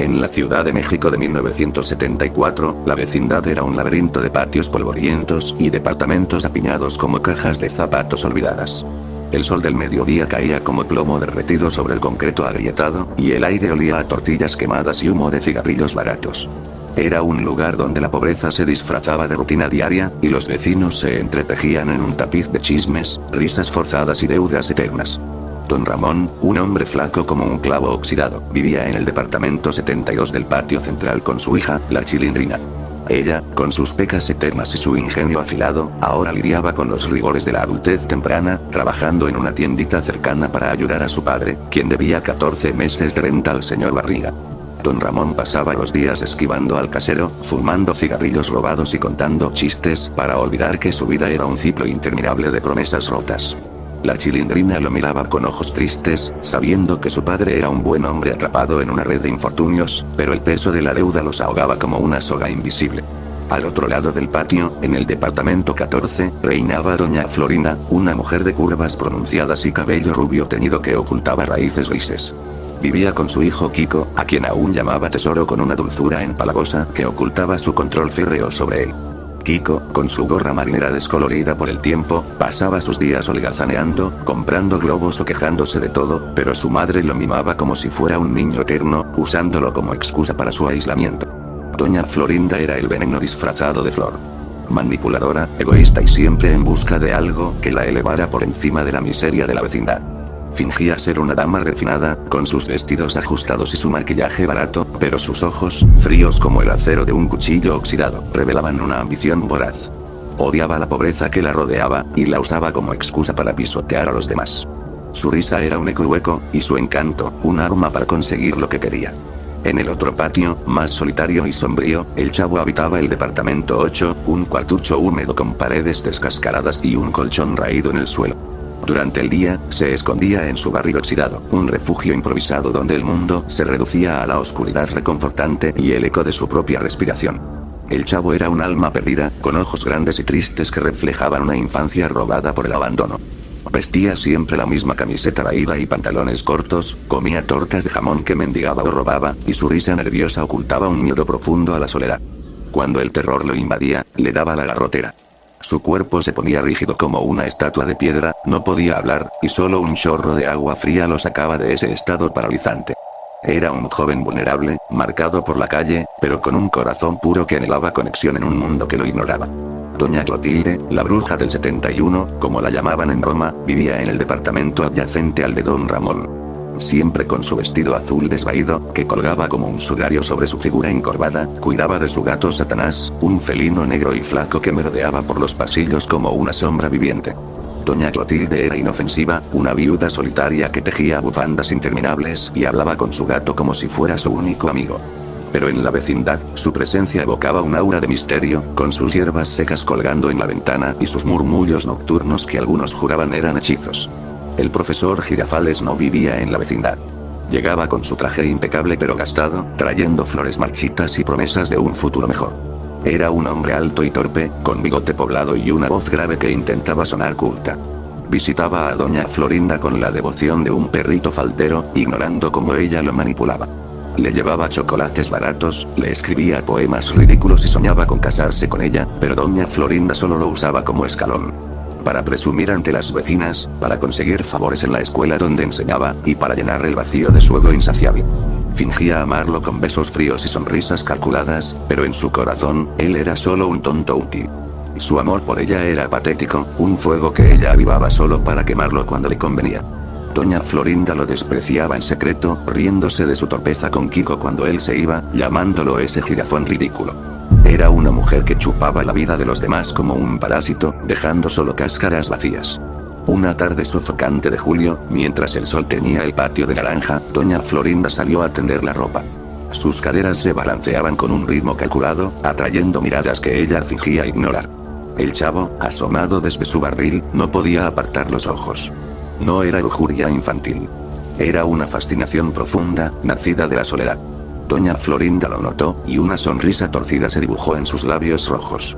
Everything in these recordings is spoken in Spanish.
En la Ciudad de México de 1974, la vecindad era un laberinto de patios polvorientos y departamentos apiñados como cajas de zapatos olvidadas. El sol del mediodía caía como plomo derretido sobre el concreto agrietado, y el aire olía a tortillas quemadas y humo de cigarrillos baratos. Era un lugar donde la pobreza se disfrazaba de rutina diaria, y los vecinos se entretejían en un tapiz de chismes, risas forzadas y deudas eternas. Don Ramón, un hombre flaco como un clavo oxidado, vivía en el departamento 72 del patio central con su hija, la Chilindrina. Ella, con sus pecas eternas y su ingenio afilado, ahora lidiaba con los rigores de la adultez temprana, trabajando en una tiendita cercana para ayudar a su padre, quien debía 14 meses de renta al señor Barriga. Don Ramón pasaba los días esquivando al casero, fumando cigarrillos robados y contando chistes, para olvidar que su vida era un ciclo interminable de promesas rotas. La Chilindrina lo miraba con ojos tristes, sabiendo que su padre era un buen hombre atrapado en una red de infortunios, pero el peso de la deuda los ahogaba como una soga invisible. Al otro lado del patio, en el departamento 14, reinaba doña Florinda, una mujer de curvas pronunciadas y cabello rubio teñido que ocultaba raíces grises. Vivía con su hijo Kiko, a quien aún llamaba tesoro con una dulzura empalagosa que ocultaba su control férreo sobre él. Kiko, con su gorra marinera descolorida por el tiempo, pasaba sus días holgazaneando, comprando globos o quejándose de todo, pero su madre lo mimaba como si fuera un niño eterno, usándolo como excusa para su aislamiento. Doña Florinda era el veneno disfrazado de flor. Manipuladora, egoísta y siempre en busca de algo que la elevara por encima de la miseria de la vecindad. Fingía ser una dama refinada, con sus vestidos ajustados y su maquillaje barato, pero sus ojos, fríos como el acero de un cuchillo oxidado, revelaban una ambición voraz. Odiaba la pobreza que la rodeaba, y la usaba como excusa para pisotear a los demás. Su risa era un eco hueco, y su encanto, un arma para conseguir lo que quería. En el otro patio, más solitario y sombrío, el Chavo habitaba el departamento 8, un cuartucho húmedo con paredes descascaradas y un colchón raído en el suelo. Durante el día, se escondía en su barril oxidado, un refugio improvisado donde el mundo se reducía a la oscuridad reconfortante y el eco de su propia respiración. El Chavo era un alma perdida, con ojos grandes y tristes que reflejaban una infancia robada por el abandono. Vestía siempre la misma camiseta raída y pantalones cortos, comía tortas de jamón que mendigaba o robaba, y su risa nerviosa ocultaba un miedo profundo a la soledad. Cuando el terror lo invadía, le daba la garrotera. Su cuerpo se ponía rígido como una estatua de piedra, no podía hablar, y solo un chorro de agua fría lo sacaba de ese estado paralizante. Era un joven vulnerable, marcado por la calle, pero con un corazón puro que anhelaba conexión en un mundo que lo ignoraba. Doña Clotilde, la bruja del 71, como la llamaban en Roma, vivía en el departamento adyacente al de Don Ramón. Siempre con su vestido azul desvaído, que colgaba como un sudario sobre su figura encorvada, cuidaba de su gato Satanás, un felino negro y flaco que merodeaba por los pasillos como una sombra viviente. Doña Clotilde era inofensiva, una viuda solitaria que tejía bufandas interminables y hablaba con su gato como si fuera su único amigo. Pero en la vecindad, su presencia evocaba un aura de misterio, con sus hierbas secas colgando en la ventana y sus murmullos nocturnos que algunos juraban eran hechizos. El profesor Girafales no vivía en la vecindad. Llegaba con su traje impecable pero gastado, trayendo flores marchitas y promesas de un futuro mejor. Era un hombre alto y torpe, con bigote poblado y una voz grave que intentaba sonar culta. Visitaba a doña Florinda con la devoción de un perrito faldero, ignorando cómo ella lo manipulaba. Le llevaba chocolates baratos, le escribía poemas ridículos y soñaba con casarse con ella, pero doña Florinda solo lo usaba como escalón. Para presumir ante las vecinas, para conseguir favores en la escuela donde enseñaba, y para llenar el vacío de su ego insaciable. Fingía amarlo con besos fríos y sonrisas calculadas, pero en su corazón, él era solo un tonto útil. Su amor por ella era patético, un fuego que ella avivaba solo para quemarlo cuando le convenía. Doña Florinda lo despreciaba en secreto, riéndose de su torpeza con Kiko cuando él se iba, llamándolo ese jirafón ridículo. Era una mujer que chupaba la vida de los demás como un parásito, dejando solo cáscaras vacías. Una tarde sofocante de julio, mientras el sol teñía el patio de naranja, doña Florinda salió a tender la ropa. Sus caderas se balanceaban con un ritmo calculado, atrayendo miradas que ella fingía ignorar. El Chavo, asomado desde su barril, no podía apartar los ojos. No era lujuria infantil. Era una fascinación profunda, nacida de la soledad. Doña Florinda lo notó, y una sonrisa torcida se dibujó en sus labios rojos.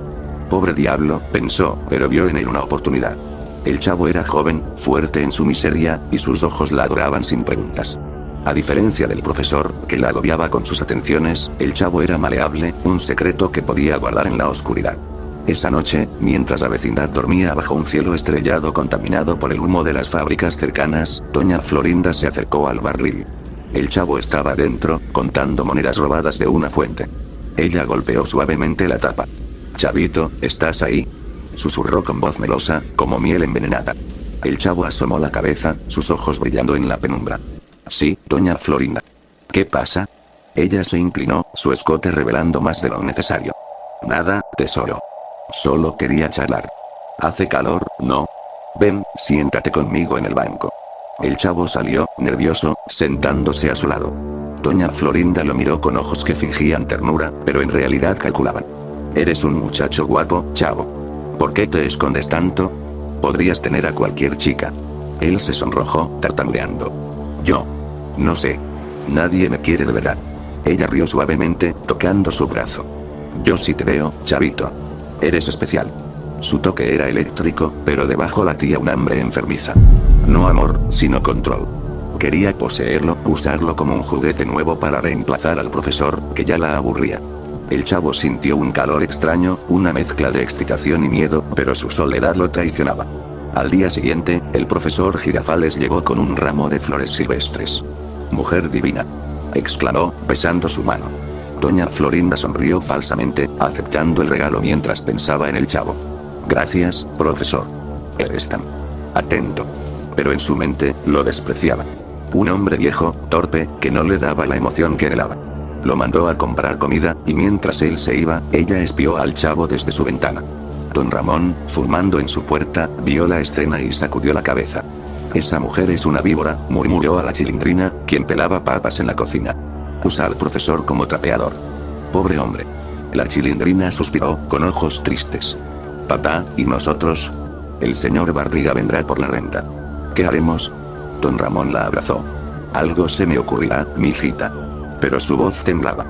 Pobre diablo, pensó, pero vio en él una oportunidad. El Chavo era joven, fuerte en su miseria, y sus ojos la adoraban sin preguntas. A diferencia del profesor, que la agobiaba con sus atenciones, el chavo era maleable, un secreto que podía guardar en la oscuridad. Esa noche, mientras la vecindad dormía bajo un cielo estrellado contaminado por el humo de las fábricas cercanas, doña Florinda se acercó al barril. El chavo estaba dentro, contando monedas robadas de una fuente. Ella golpeó suavemente la tapa. «Chavito, ¿estás ahí?», susurró con voz melosa, como miel envenenada. El chavo asomó la cabeza, sus ojos brillando en la penumbra. «Sí, doña Florinda». «¿Qué pasa?». Ella se inclinó, su escote revelando más de lo necesario. «Nada, tesoro. Solo quería charlar». «¿Hace calor, no? Ven, siéntate conmigo en el banco». El chavo salió, nervioso, sentándose a su lado. Doña Florinda lo miró con ojos que fingían ternura, pero en realidad calculaban. «Eres un muchacho guapo, chavo. ¿Por qué te escondes tanto? Podrías tener a cualquier chica». Él se sonrojó, tartamudeando. «Yo. No sé. Nadie me quiere de verdad». Ella rió suavemente, tocando su brazo. «Yo sí te veo, chavito. Eres especial». Su toque era eléctrico, pero debajo latía un hambre enfermiza. No amor, sino control. Quería poseerlo, usarlo como un juguete nuevo para reemplazar al profesor, que ya la aburría. El chavo sintió un calor extraño, una mezcla de excitación y miedo, pero su soledad lo traicionaba. Al día siguiente, el profesor Girafales llegó con un ramo de flores silvestres. «Mujer divina», exclamó, besando su mano. Doña Florinda sonrió falsamente, aceptando el regalo mientras pensaba en el chavo. «Gracias, profesor. Eres tan atento». Pero en su mente, lo despreciaba. Un hombre viejo, torpe, que no le daba la emoción que anhelaba. Lo mandó a comprar comida, y mientras él se iba, ella espió al chavo desde su ventana. Don Ramón, fumando en su puerta, vio la escena y sacudió la cabeza. «Esa mujer es una víbora», murmuró a la Chilindrina, quien pelaba papas en la cocina. «Usa al profesor como trapeador». «Pobre hombre». La Chilindrina suspiró, con ojos tristes. «Papá, ¿y nosotros? El señor Barriga vendrá por la renta. ¿Qué haremos?». Don Ramón la abrazó. «Algo se me ocurrirá, mijita». Pero su voz temblaba.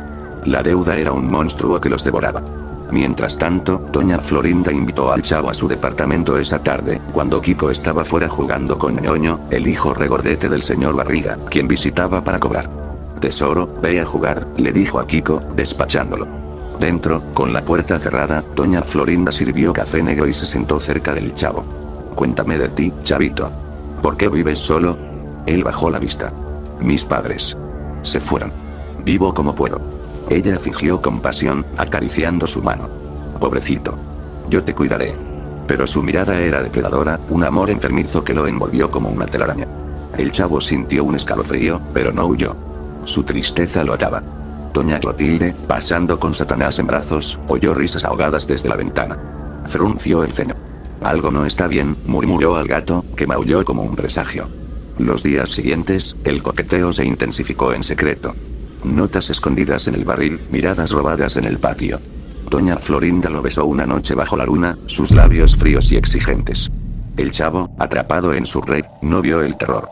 La deuda era un monstruo que los devoraba. Mientras tanto, doña Florinda invitó al chavo a su departamento esa tarde, cuando Kiko estaba fuera jugando con Ñoño, el hijo regordete del señor Barriga, quien visitaba para cobrar. «Tesoro, ve a jugar», le dijo a Kiko, despachándolo. Dentro, con la puerta cerrada, doña Florinda sirvió café negro y se sentó cerca del chavo. «Cuéntame de ti, chavito. ¿Por qué vives solo?». Él bajó la vista. «Mis padres se fueron. Vivo como puedo». Ella fingió compasión, acariciando su mano. «Pobrecito. Yo te cuidaré». Pero su mirada era depredadora, un amor enfermizo que lo envolvió como una telaraña. El chavo sintió un escalofrío, pero no huyó. Su tristeza lo ataba. Doña Clotilde, pasando con Satanás en brazos, oyó risas ahogadas desde la ventana. Frunció el ceño. «Algo no está bien», murmuró al gato, que maulló como un presagio. Los días siguientes, el coqueteo se intensificó en secreto. Notas escondidas en el barril, miradas robadas en el patio. Doña Florinda lo besó una noche bajo la luna, sus labios fríos y exigentes. El chavo, atrapado en su red, no vio el terror.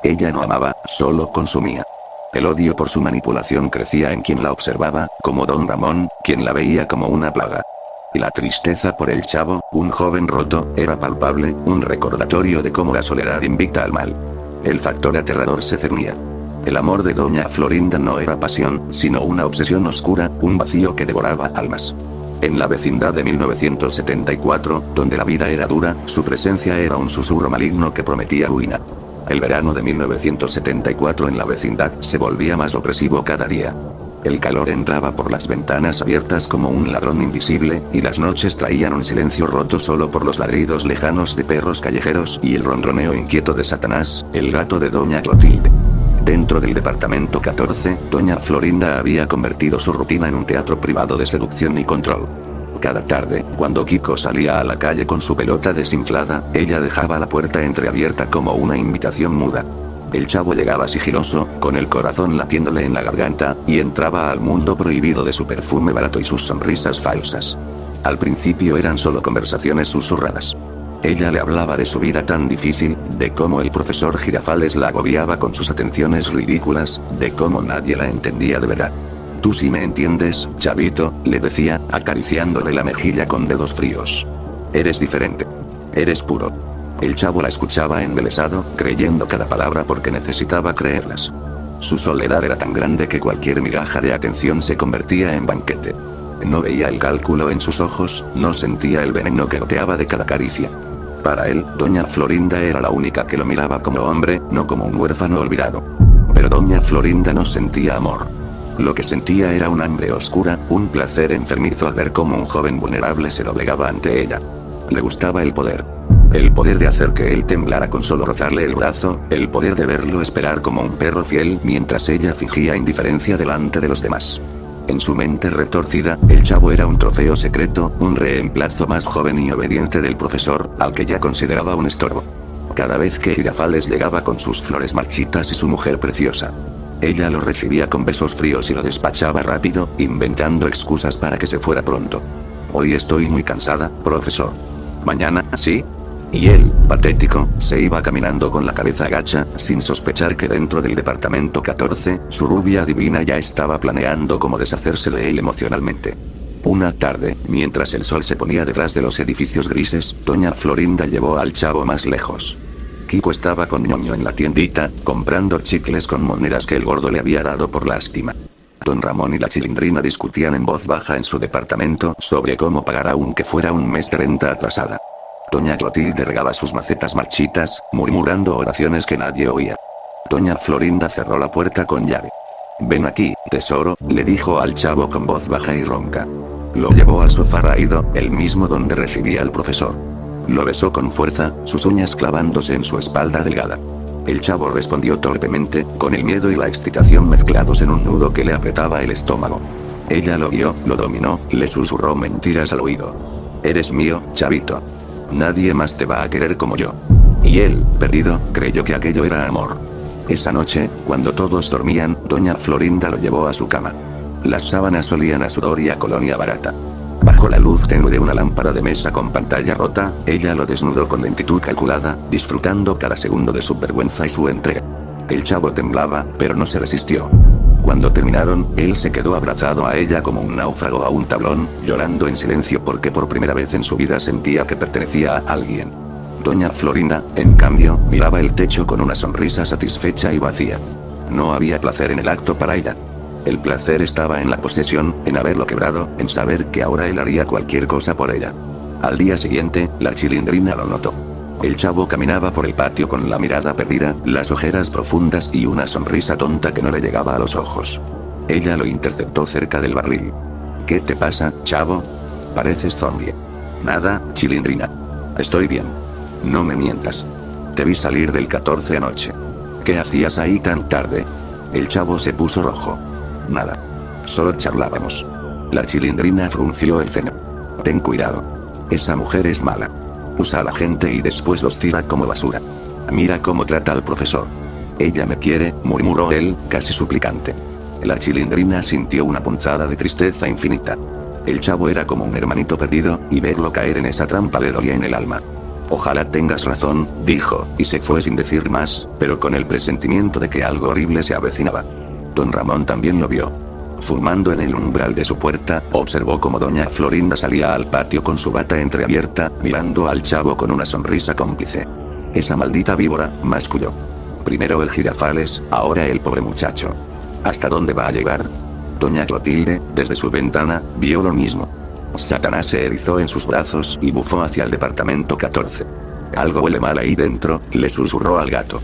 Ella no amaba, solo consumía. El odio por su manipulación crecía en quien la observaba, como Don Ramón, quien la veía como una plaga. Y la tristeza por el chavo, un joven roto, era palpable, un recordatorio de cómo la soledad invita al mal. El factor aterrador se cernía. El amor de doña Florinda no era pasión, sino una obsesión oscura, un vacío que devoraba almas. En la vecindad de 1974, donde la vida era dura, su presencia era un susurro maligno que prometía ruina. El verano de 1974 en la vecindad se volvía más opresivo cada día. El calor entraba por las ventanas abiertas como un ladrón invisible, y las noches traían un silencio roto solo por los ladridos lejanos de perros callejeros y el ronroneo inquieto de Satanás, el gato de doña Clotilde. Dentro del departamento 14, doña Florinda había convertido su rutina en un teatro privado de seducción y control. Cada tarde, cuando Kiko salía a la calle con su pelota desinflada, ella dejaba la puerta entreabierta como una invitación muda. El chavo llegaba sigiloso, con el corazón latiéndole en la garganta, y entraba al mundo prohibido de su perfume barato y sus sonrisas falsas. Al principio eran solo conversaciones susurradas. Ella le hablaba de su vida tan difícil, de cómo el profesor Girafales la agobiaba con sus atenciones ridículas, de cómo nadie la entendía de verdad. «Tú sí me entiendes, chavito», le decía, acariciándole la mejilla con dedos fríos. «Eres diferente. Eres puro». El chavo la escuchaba embelesado, creyendo cada palabra porque necesitaba creerlas. Su soledad era tan grande que cualquier migaja de atención se convertía en banquete. No veía el cálculo en sus ojos, no sentía el veneno que goteaba de cada caricia. Para él, doña Florinda era la única que lo miraba como hombre, no como un huérfano olvidado. Pero doña Florinda no sentía amor. Lo que sentía era un hambre oscura, un placer enfermizo al ver cómo un joven vulnerable se doblegaba ante ella. Le gustaba el poder. El poder de hacer que él temblara con solo rozarle el brazo, el poder de verlo esperar como un perro fiel mientras ella fingía indiferencia delante de los demás. En su mente retorcida, el chavo era un trofeo secreto, un reemplazo más joven y obediente del profesor, al que ya consideraba un estorbo. Cada vez que Girafales llegaba con sus flores marchitas y su mujer preciosa, ella lo recibía con besos fríos y lo despachaba rápido, inventando excusas para que se fuera pronto. Hoy estoy muy cansada, profesor. Mañana, ¿sí? Y él, patético, se iba caminando con la cabeza agacha, sin sospechar que dentro del departamento 14, su rubia divina ya estaba planeando cómo deshacerse de él emocionalmente. Una tarde, mientras el sol se ponía detrás de los edificios grises, doña Florinda llevó al chavo más lejos. Kiko estaba con ñoño en la tiendita, comprando chicles con monedas que el gordo le había dado por lástima. Don Ramón y la Chilindrina discutían en voz baja en su departamento sobre cómo pagar aunque fuera un mes de renta atrasada. Doña Clotilde regaba sus macetas marchitas, murmurando oraciones que nadie oía. Doña Florinda cerró la puerta con llave. «Ven aquí, tesoro», le dijo al chavo con voz baja y ronca. Lo llevó al sofá raído, el mismo donde recibía al profesor. Lo besó con fuerza, sus uñas clavándose en su espalda delgada. El chavo respondió torpemente, con el miedo y la excitación mezclados en un nudo que le apretaba el estómago. Ella lo vio, lo dominó, le susurró mentiras al oído. «Eres mío, chavito. Nadie más te va a querer como yo». Y él, perdido, creyó que aquello era amor. Esa noche, cuando todos dormían, doña Florinda lo llevó a su cama. Las sábanas olían a sudor y a colonia barata. Bajo la luz tenue de una lámpara de mesa con pantalla rota, ella lo desnudó con lentitud calculada, disfrutando cada segundo de su vergüenza y su entrega. El chavo temblaba, pero no se resistió. Cuando terminaron, él se quedó abrazado a ella como un náufrago a un tablón, llorando en silencio porque por primera vez en su vida sentía que pertenecía a alguien. Doña Florinda, en cambio, miraba el techo con una sonrisa satisfecha y vacía. No había placer en el acto para ella. El placer estaba en la posesión, en haberlo quebrado, en saber que ahora él haría cualquier cosa por ella. Al día siguiente, la Chilindrina lo notó. El chavo caminaba por el patio con la mirada perdida, las ojeras profundas y una sonrisa tonta que no le llegaba a los ojos. Ella lo interceptó cerca del barril. «¿Qué te pasa, chavo? Pareces zombie». «Nada, Chilindrina. Estoy bien. No me mientas. Te vi salir del 14 anoche. ¿Qué hacías ahí tan tarde?» El chavo se puso rojo. «Nada. Solo charlábamos». La Chilindrina frunció el ceño. «Ten cuidado. Esa mujer es mala. Usa a la gente y después los tira como basura. Mira cómo trata al profesor». «Ella me quiere», murmuró él, casi suplicante. La Chilindrina sintió una punzada de tristeza infinita. El chavo era como un hermanito perdido, y verlo caer en esa trampa le dolía en el alma. «Ojalá tengas razón», dijo, y se fue sin decir más, pero con el presentimiento de que algo horrible se avecinaba. Don Ramón también lo vio. Fumando en el umbral de su puerta, observó cómo doña Florinda salía al patio con su bata entreabierta, mirando al chavo con una sonrisa cómplice. «Esa maldita víbora», masculló. «Primero el Girafales, ahora el pobre muchacho. ¿Hasta dónde va a llegar?». Doña Clotilde, desde su ventana, vio lo mismo. Satanás se erizó en sus brazos y bufó hacia el departamento 14. «Algo huele mal ahí dentro», le susurró al gato.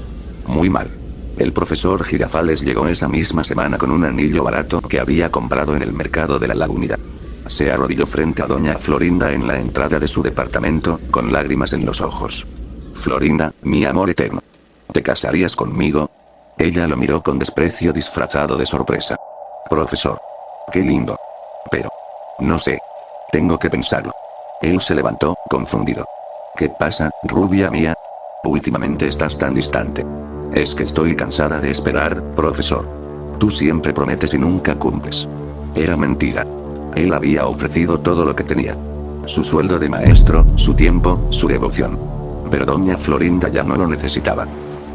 «Muy mal». El profesor Girafales llegó esa misma semana con un anillo barato que había comprado en el mercado de la Lagunidad. Se arrodilló frente a doña Florinda en la entrada de su departamento, con lágrimas en los ojos. «Florinda, mi amor eterno. ¿Te casarías conmigo?». Ella lo miró con desprecio disfrazado de sorpresa. «Profesor. Qué lindo. Pero. No sé. Tengo que pensarlo». Él se levantó, confundido. «¿Qué pasa, rubia mía? Últimamente estás tan distante». «Es que estoy cansada de esperar, profesor. Tú siempre prometes y nunca cumples». Era mentira. Él había ofrecido todo lo que tenía. Su sueldo de maestro, su tiempo, su devoción. Pero doña Florinda ya no lo necesitaba.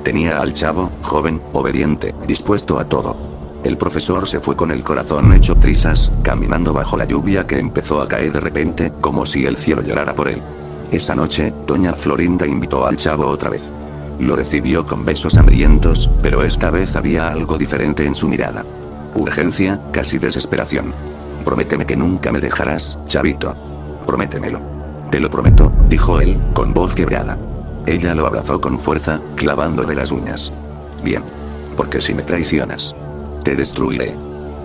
Tenía al chavo, joven, obediente, dispuesto a todo. El profesor se fue con el corazón hecho trizas, caminando bajo la lluvia que empezó a caer de repente, como si el cielo llorara por él. Esa noche, doña Florinda invitó al chavo otra vez. Lo recibió con besos hambrientos, pero esta vez había algo diferente en su mirada. Urgencia, casi desesperación. Prométeme que nunca me dejarás, chavito. Prométemelo. Te lo prometo, dijo él, con voz quebrada. Ella lo abrazó con fuerza, clavándole las uñas. Bien. Porque si me traicionas, te destruiré.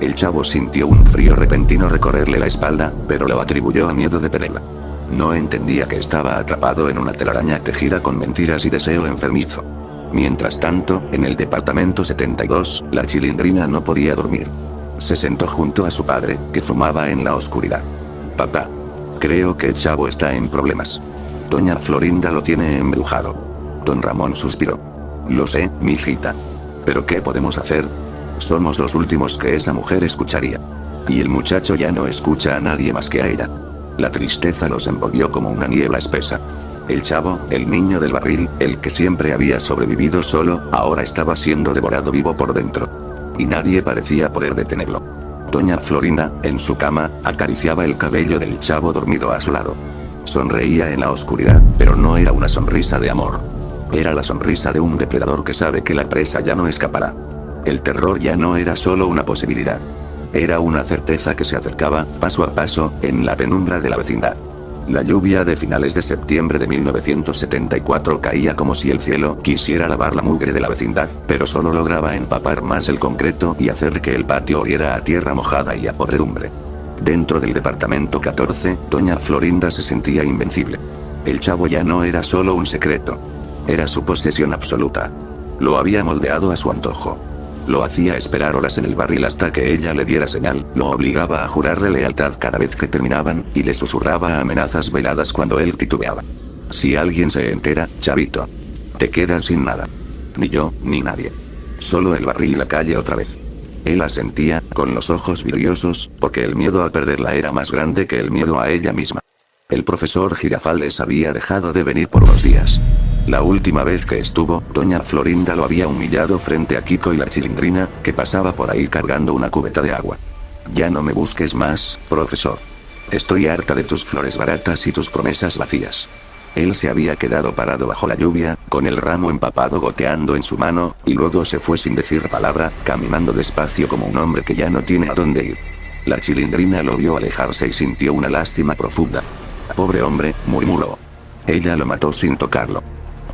El chavo sintió un frío repentino recorrerle la espalda, pero lo atribuyó a miedo de perderla. No entendía que estaba atrapado en una telaraña tejida con mentiras y deseo enfermizo. Mientras tanto, en el departamento 72, la Chilindrina no podía dormir. Se sentó junto a su padre, que fumaba en la oscuridad. Papá. Creo que el chavo está en problemas. Doña Florinda lo tiene embrujado. Don Ramón suspiró. Lo sé, mijita. ¿Pero qué podemos hacer? Somos los últimos que esa mujer escucharía. Y el muchacho ya no escucha a nadie más que a ella. La tristeza los envolvió como una niebla espesa. El chavo, el niño del barril, el que siempre había sobrevivido solo, ahora estaba siendo devorado vivo por dentro. Y nadie parecía poder detenerlo. Doña Florinda, en su cama, acariciaba el cabello del chavo dormido a su lado. Sonreía en la oscuridad, pero no era una sonrisa de amor. Era la sonrisa de un depredador que sabe que la presa ya no escapará. El terror ya no era solo una posibilidad. Era una certeza que se acercaba, paso a paso, en la penumbra de la vecindad. La lluvia de finales de septiembre de 1974 caía como si el cielo quisiera lavar la mugre de la vecindad, pero solo lograba empapar más el concreto y hacer que el patio oliera a tierra mojada y a podredumbre. Dentro del departamento 14, Doña Florinda se sentía invencible. El chavo ya no era solo un secreto. Era su posesión absoluta. Lo había moldeado a su antojo. Lo hacía esperar horas en el barril hasta que ella le diera señal, lo obligaba a jurarle lealtad cada vez que terminaban, y le susurraba amenazas veladas cuando él titubeaba. Si alguien se entera, chavito, te quedas sin nada. Ni yo, ni nadie. Solo el barril y la calle otra vez. Él asentía, con los ojos vidriosos, porque el miedo a perderla era más grande que el miedo a ella misma. El profesor Girafales había dejado de venir por unos días. La última vez que estuvo, Doña Florinda lo había humillado frente a Kiko y la Chilindrina, que pasaba por ahí cargando una cubeta de agua. Ya no me busques más, profesor. Estoy harta de tus flores baratas y tus promesas vacías. Él se había quedado parado bajo la lluvia, con el ramo empapado goteando en su mano, y luego se fue sin decir palabra, caminando despacio como un hombre que ya no tiene a dónde ir. La Chilindrina lo vio alejarse y sintió una lástima profunda. Pobre hombre, murmuró. Ella lo mató sin tocarlo.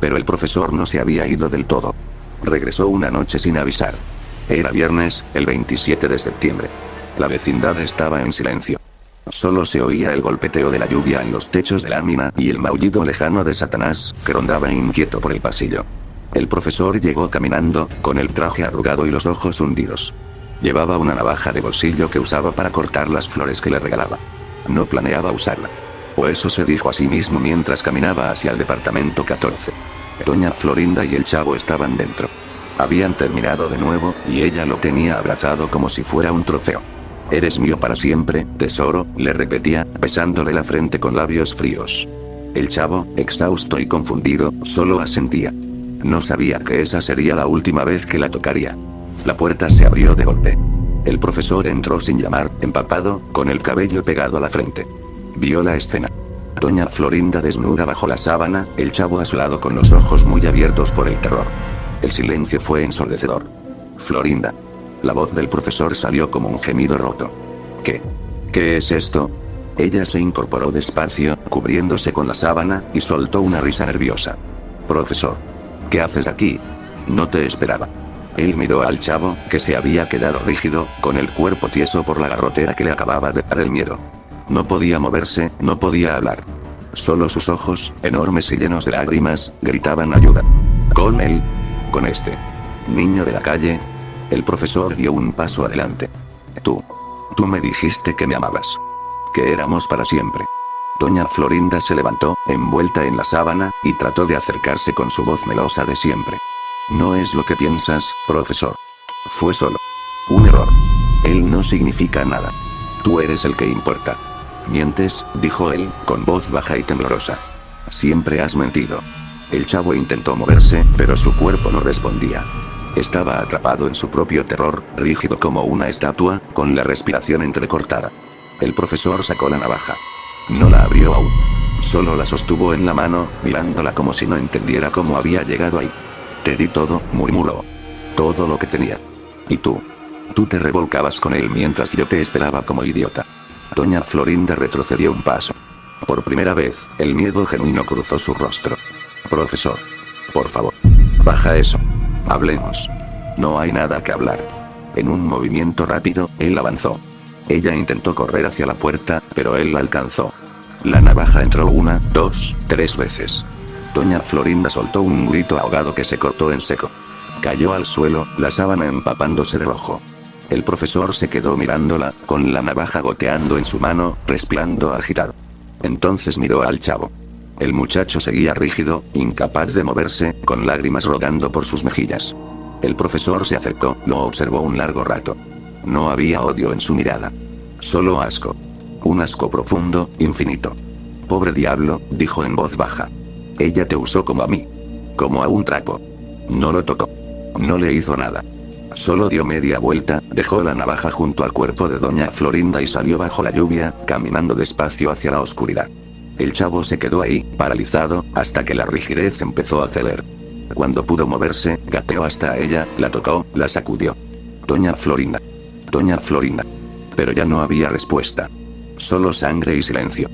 Pero el profesor no se había ido del todo. Regresó una noche sin avisar. Era viernes, el 27 de septiembre. La vecindad estaba en silencio. Solo se oía el golpeteo de la lluvia en los techos de lámina y el maullido lejano de Satanás, que rondaba inquieto por el pasillo. El profesor llegó caminando, con el traje arrugado y los ojos hundidos. Llevaba una navaja de bolsillo que usaba para cortar las flores que le regalaba. No planeaba usarla. O eso se dijo a sí mismo mientras caminaba hacia el departamento 14. Doña Florinda y el chavo estaban dentro. Habían terminado de nuevo, y ella lo tenía abrazado como si fuera un trofeo. Eres mío para siempre, tesoro, le repetía, besándole la frente con labios fríos. El chavo, exhausto y confundido, solo asentía. No sabía que esa sería la última vez que la tocaría. La puerta se abrió de golpe. El profesor entró sin llamar, empapado, con el cabello pegado a la frente. Vio la escena. Doña Florinda desnuda bajo la sábana, el chavo a su lado con los ojos muy abiertos por el terror. El silencio fue ensordecedor. Florinda. La voz del profesor salió como un gemido roto. ¿Qué es esto? Ella se incorporó despacio, cubriéndose con la sábana, y soltó una risa nerviosa. Profesor. ¿Qué haces aquí? No te esperaba. Él miró al chavo, que se había quedado rígido, con el cuerpo tieso por la garrotera que le acababa de dar el miedo. No podía moverse, no podía hablar. Solo sus ojos, enormes y llenos de lágrimas, gritaban ayuda. ¿Con él? ¿Con este niño de la calle? El profesor dio un paso adelante. Tú me dijiste que me amabas. Que éramos para siempre. Doña Florinda se levantó, envuelta en la sábana, y trató de acercarse con su voz melosa de siempre. No es lo que piensas, profesor. Fue solo un error. Él no significa nada. Tú eres el que importa. Mientes, dijo él, con voz baja y temblorosa. Siempre has mentido. El chavo intentó moverse, pero su cuerpo no respondía. Estaba atrapado en su propio terror, rígido como una estatua, con la respiración entrecortada. El profesor sacó la navaja. No la abrió aún. Solo la sostuvo en la mano, mirándola como si no entendiera cómo había llegado ahí. Te di todo, murmuró. Todo lo que tenía. ¿Y tú? Tú te revolcabas con él mientras yo te esperaba como idiota. Doña Florinda retrocedió un paso. Por primera vez, el miedo genuino cruzó su rostro. Profesor. Por favor. Baja eso. Hablemos. No hay nada que hablar. En un movimiento rápido, él avanzó. Ella intentó correr hacia la puerta, pero él la alcanzó. La navaja entró 1, 2, 3 veces. Doña Florinda soltó un grito ahogado que se cortó en seco. Cayó al suelo, la sábana empapándose de rojo. El profesor se quedó mirándola, con la navaja goteando en su mano, respirando agitado. Entonces miró al chavo. El muchacho seguía rígido, incapaz de moverse, con lágrimas rodando por sus mejillas. El profesor se acercó, lo observó un largo rato. No había odio en su mirada. Solo asco. Un asco profundo, infinito. Pobre diablo, dijo en voz baja. Ella te usó como a mí. Como a un trapo. No lo tocó. No le hizo nada. Solo dio media vuelta, dejó la navaja junto al cuerpo de doña Florinda y salió bajo la lluvia, caminando despacio hacia la oscuridad. El chavo se quedó ahí, paralizado, hasta que la rigidez empezó a ceder. Cuando pudo moverse, gateó hasta ella, la tocó, la sacudió. Doña Florinda. Doña Florinda. Pero ya no había respuesta. Solo sangre y silencio.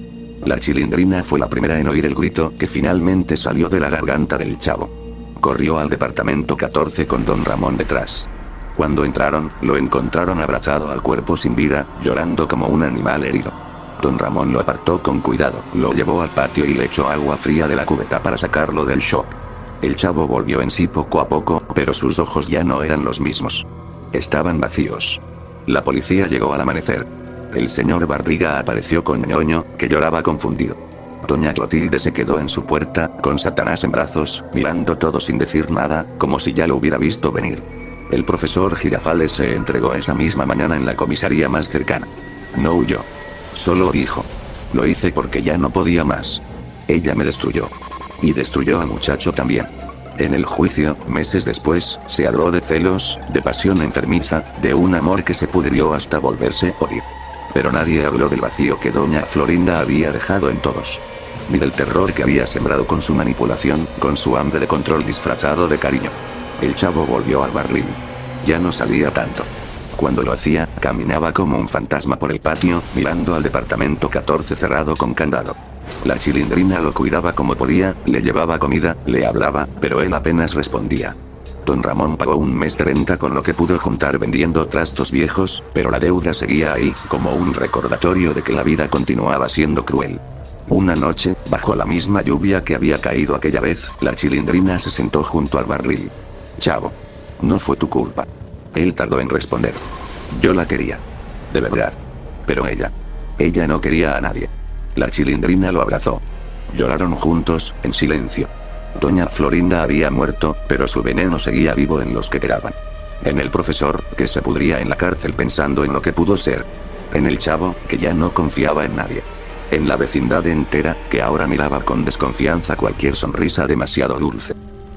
La Chilindrina fue la primera en oír el grito que finalmente salió de la garganta del chavo. Corrió al departamento 14 con don Ramón detrás. Cuando entraron, lo encontraron abrazado al cuerpo sin vida, llorando como un animal herido. Don Ramón lo apartó con cuidado, lo llevó al patio y le echó agua fría de la cubeta para sacarlo del shock. El chavo volvió en sí poco a poco, pero sus ojos ya no eran los mismos. Estaban vacíos. La policía llegó al amanecer. El señor Barriga apareció con ñoño, que lloraba confundido. Doña Clotilde se quedó en su puerta, con Satanás en brazos, mirando todo sin decir nada, como si ya lo hubiera visto venir. El profesor Girafales se entregó esa misma mañana en la comisaría más cercana. No huyó. Solo dijo. Lo hice porque ya no podía más. Ella me destruyó. Y destruyó al muchacho también. En el juicio, meses después, se habló de celos, de pasión enfermiza, de un amor que se pudrió hasta volverse odio. Pero nadie habló del vacío que doña Florinda había dejado en todos. Ni del terror que había sembrado con su manipulación, con su hambre de control disfrazado de cariño. El chavo volvió al barril. Ya no salía tanto. Cuando lo hacía, caminaba como un fantasma por el patio, mirando al departamento 14 cerrado con candado. La Chilindrina lo cuidaba como podía, le llevaba comida, le hablaba, pero él apenas respondía. Don Ramón pagó un mes de renta con lo que pudo juntar vendiendo trastos viejos, pero la deuda seguía ahí, como un recordatorio de que la vida continuaba siendo cruel. Una noche, bajo la misma lluvia que había caído aquella vez, la Chilindrina se sentó junto al barril. Chavo. No fue tu culpa. Él tardó en responder. Yo la quería. De verdad. Pero ella no quería a nadie. La Chilindrina lo abrazó. Lloraron juntos, en silencio. Doña Florinda había muerto, pero su veneno seguía vivo en los que quedaban. En el profesor, que se pudría en la cárcel pensando en lo que pudo ser. En el chavo, que ya no confiaba en nadie. En la vecindad entera, que ahora miraba con desconfianza cualquier sonrisa demasiado dulce.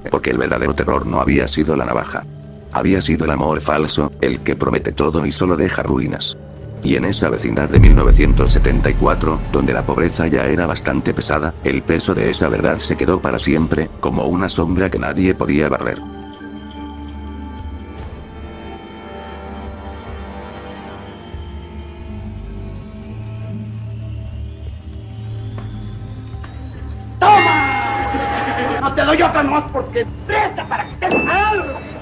Porque el verdadero terror no había sido la navaja. Había sido el amor falso, el que promete todo y solo deja ruinas. Y en esa vecindad de 1974, donde la pobreza ya era bastante pesada, el peso de esa verdad se quedó para siempre, como una sombra que nadie podía barrer. ¡Toma! No te doy otra más porque presta para que estés algo.